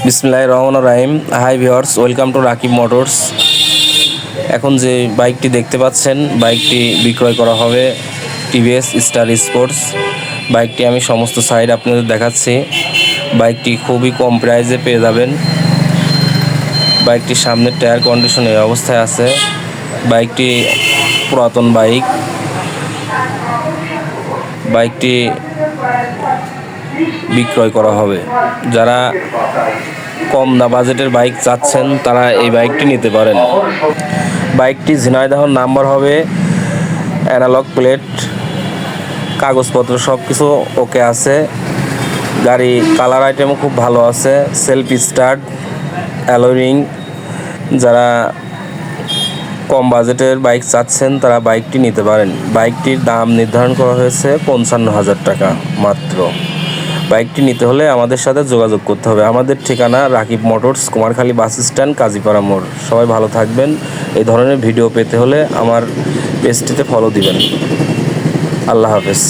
বিসমিল্লাহির রহমানির রহিম। Hi viewers, welcome to Rakib motors. এখন যে বাইকটি দেখতে পাচ্ছেন, বাইকটি বিক্রয় করা হবে টিভিএস স্টার স্পোর্টস। বাইকটি আমি সমস্ত সাইড আপনাদের দেখাচ্ছি। বাইকটি খুবই কম প্রাইসে পেয়ে যাবেন। বাইকটির সামনের টায়ার কন্ডিশন এই অবস্থায় আছে। বাইকটি পুরাতন বাইকটি বিক্রয় করা হবে। যারা কম বাজেটের বাইক চাচ্ছেন তারা এই বাইকটি নিতে পারেন। বাইকটি ঝিনাইদহ নাম্বার হবে, অ্যানালগ প্লেট, কাগজপত্র সব কিছু ওকে আছে। গাড়ি কালার আইটেমও খুব ভালো আছে, সেলফ স্টার্ট, অ্যালয় রিং। যারা কম বাজেটের বাইক চাচ্ছেন তারা বাইকটি নিতে পারেন। বাইকটির দাম নির্ধারণ করা হয়েছে 55,000 টাকা মাত্র। বাইকটি নিতে হলে আমাদের সাথে যোগাযোগ করতে হবে। আমাদের ঠিকানা Rakib motors, Kumarkhali bus stand, Kazipara মোড়। সবাই ভালো থাকবেন। এই ধরনের ভিডিও পেতে হলে আমার পেজটিতে ফলো দিবেন। আল্লাহ হাফেজ।